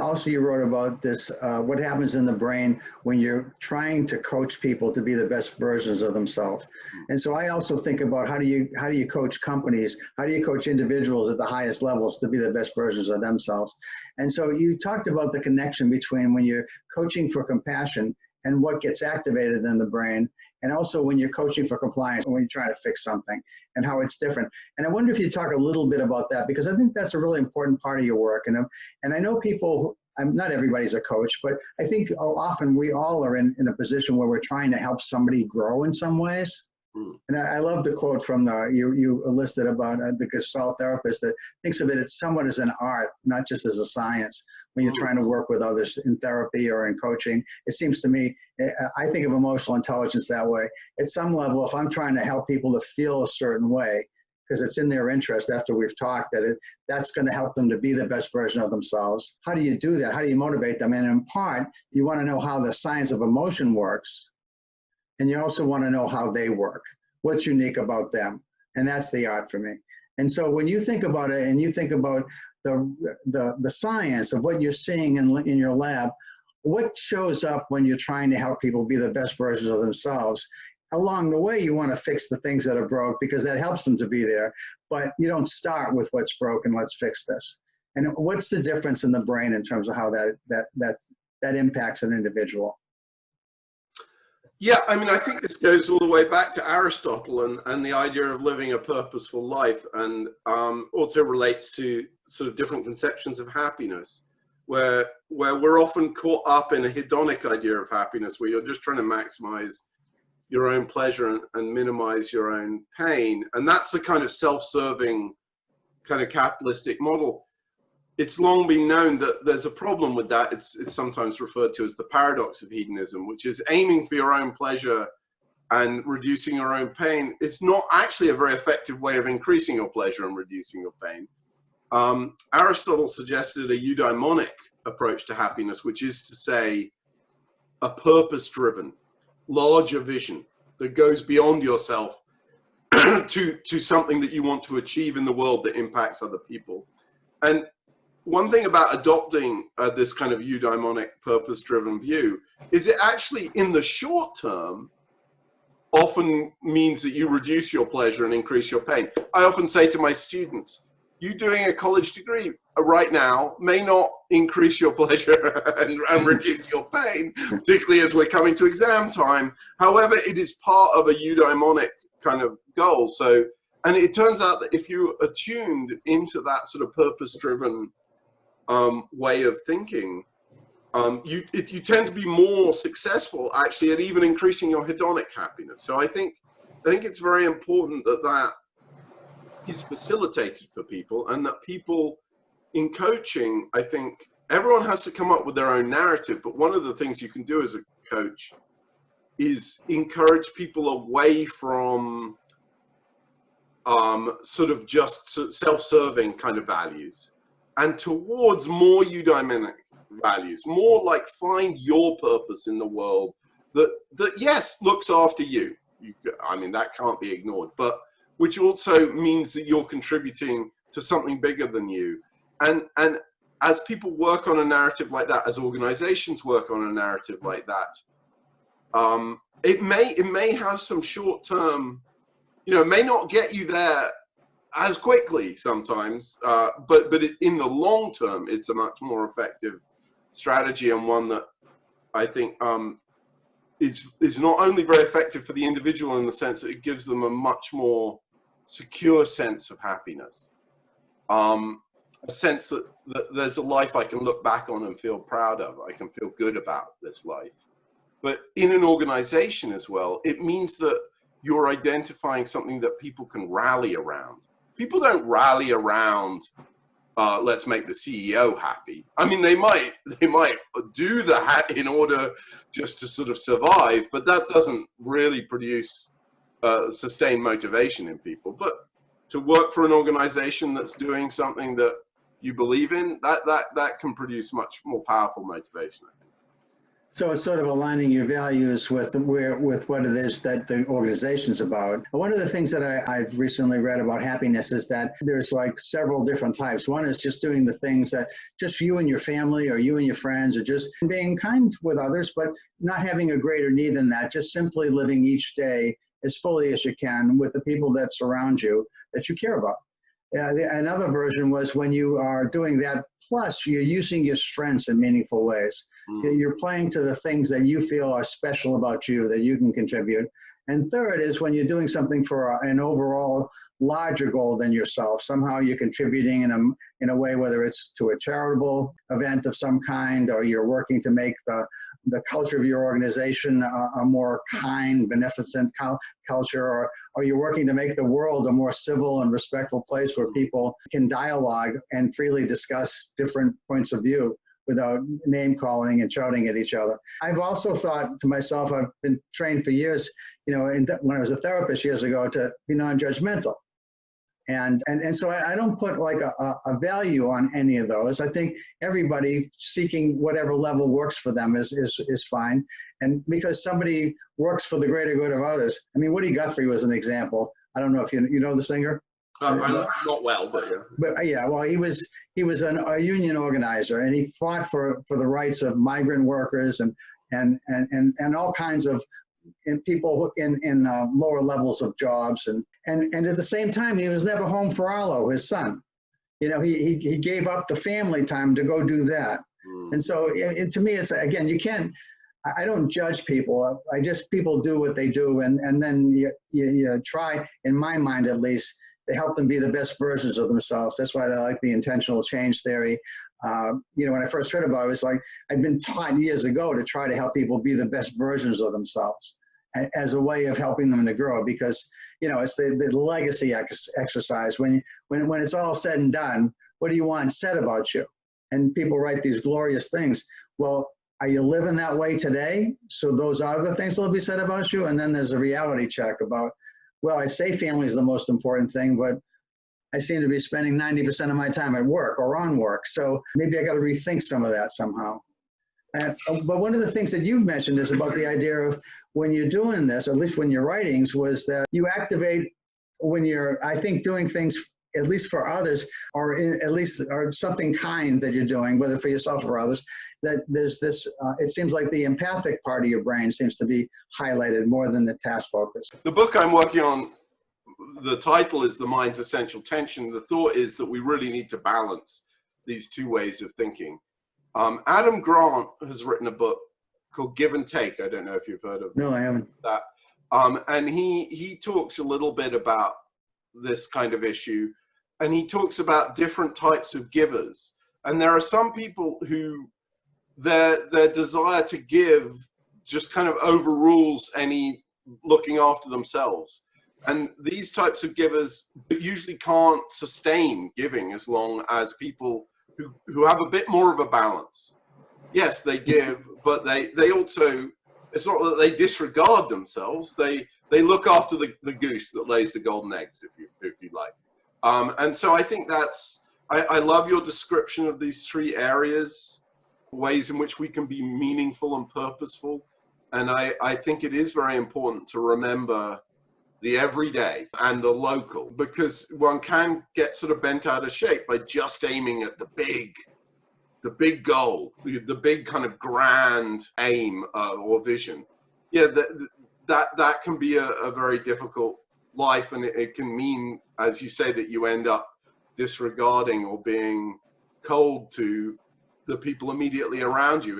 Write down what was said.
Also, you wrote about this, what happens in the brain when you're trying to coach people to be the best versions of themselves. And so I also think about how do you coach companies? How do you coach individuals at the highest levels to be the best versions of themselves? And so you talked about the connection between when you're coaching for compassion and what gets activated in the brain, and also when you're coaching for compliance, when you're trying to fix something, and how it's different. And I wonder if you talk a little bit about that, because I think that's a really important part of your work. And I know people, not everybody's a coach, but I think often we all are in a position where we're trying to help somebody grow in some ways. And I love the quote from you listed about the Gestalt therapist that thinks of it somewhat as an art, not just as a science. When you're trying to work with others in therapy or in coaching, it seems to me, I think of emotional intelligence that way. At some level, if I'm trying to help people to feel a certain way, because it's in their interest after we've talked, that's going to help them to be the best version of themselves. How do you do that? How do you motivate them? And in part, you want to know how the science of emotion works. And you also want to know how they work. What's unique about them? And that's the art for me. And so when you think about it and you think about the science of what you're seeing in your lab, what shows up when you're trying to help people be the best versions of themselves? Along the way, you want to fix the things that are broke because that helps them to be there. But you don't start with what's broken, let's fix this. And what's the difference in the brain in terms of how that impacts an individual? Yeah, I mean, I think this goes all the way back to Aristotle and the idea of living a purposeful life, and also relates to sort of different conceptions of happiness, where we're often caught up in a hedonic idea of happiness, where you're just trying to maximize your own pleasure and minimize your own pain. And that's the kind of self-serving kind of capitalistic model. It's long been known that there's a problem with that. It's sometimes referred to as the paradox of hedonism, which is aiming for your own pleasure and reducing your own pain. It's not actually a very effective way of increasing your pleasure and reducing your pain. Aristotle suggested a eudaimonic approach to happiness, which is to say a purpose-driven, larger vision that goes beyond yourself to something that you want to achieve in the world that impacts other people. And one thing about adopting this kind of eudaimonic purpose-driven view is it actually, in the short term, often means that you reduce your pleasure and increase your pain. I often say to my students, you doing a college degree right now may not increase your pleasure and reduce your pain, particularly as we're coming to exam time. However, it is part of a eudaimonic kind of goal. So, and it turns out that if you're attuned into that sort of purpose-driven way of thinking, you tend to be more successful actually at even increasing your hedonic happiness. So I think it's very important that is facilitated for people, and that people in coaching, I think everyone has to come up with their own narrative, but one of the things you can do as a coach is encourage people away from sort of just self-serving kind of values and towards more eudaimonic values, more like find your purpose in the world that yes, looks after you. I mean, that can't be ignored, but which also means that you're contributing to something bigger than you. And as people work on a narrative like that, as organizations work on a narrative like that, it may have some short-term, it may not get you there as quickly sometimes, but in the long term, it's a much more effective strategy, and one that I think is not only very effective for the individual in the sense that it gives them a much more secure sense of happiness, a sense that there's a life I can look back on and feel proud of. I can feel good about this life. But in an organization as well, it means that you're identifying something that people can rally around. People don't rally around, let's make the CEO happy. I mean, they might do that in order just to sort of survive, but that doesn't really produce sustained motivation in people. But to work for an organization that's doing something that you believe in, that can produce much more powerful motivation, I think. So it's sort of aligning your values with what it is that the organization's about. One of the things that I've recently read about happiness is that there's like several different types. One is just doing the things that just you and your family or you and your friends, or just being kind with others, but not having a greater need than that. Just simply living each day as fully as you can with the people that surround you that you care about. Another version was when you are doing that, plus you're using your strengths in meaningful ways. You're playing to the things that you feel are special about you that you can contribute. And third is when you're doing something for an overall larger goal than yourself. Somehow you're contributing in a way, whether it's to a charitable event of some kind, or you're working to make the culture of your organization a more kind, beneficent culture, or you're working to make the world a more civil and respectful place where people can dialogue and freely discuss different points of view without name calling and shouting at each other. I've also thought to myself, I've been trained for years, when I was a therapist years ago, to be non-judgmental. And so I don't put like a value on any of those. I think everybody seeking whatever level works for them is fine. And because somebody works for the greater good of others. I mean, Woody Guthrie was an example. I don't know if you know the singer. I'm not well, but yeah. But yeah, well, he was a union organizer, and he fought for the rights of migrant workers and all kinds of people in lower levels of jobs, and at the same time he was never home for Arlo, his son. He gave up the family time to go do that. And so to me, it's, again, I don't judge people. People do what they do, and then you try, in my mind at least, to help them be the best versions of themselves. That's why I like the intentional change theory. When I first heard about it, it was like I'd been taught years ago to try to help people be the best versions of themselves as a way of helping them to grow, because it's the legacy exercise. When it's all said and done, what do you want said about you? And people write these glorious things. Well, are you living that way today? So those are the things that will be said about you. And then there's a reality check about, well, I say family is the most important thing, but I seem to be spending 90% of my time at work or on work. So maybe I got to rethink some of that somehow. But one of the things that you've mentioned is about the idea of when you're doing this, at least when you're writings, was that you activate when you're, I think, doing things, at least for others, or something kind that you're doing, whether for yourself or others, that there's this, it seems like the empathic part of your brain seems to be highlighted more than the task focus. The book I'm working on, the title is The Mind's Essential Tension. The thought is that we really need to balance these two ways of thinking. Adam Grant has written a book called Give and Take. I don't know if you've heard of No, I haven't. that. And he talks a little bit about this kind of issue, and he talks about different types of givers. And there are some people who their desire to give just kind of overrules any looking after themselves. And these types of givers usually can't sustain giving as long as people who have a bit more of a balance. Yes, they give, but they also, it's not that they disregard themselves. They look after the goose that lays the golden eggs, if you like. And so I think I love your description of these three areas, ways in which we can be meaningful and purposeful. And I think it is very important to remember the everyday and the local, because one can get sort of bent out of shape by just aiming at the big goal, the big kind of grand aim or vision. Yeah, that can be a very difficult life, and it can mean, as you say, that you end up disregarding or being cold to the people immediately around you.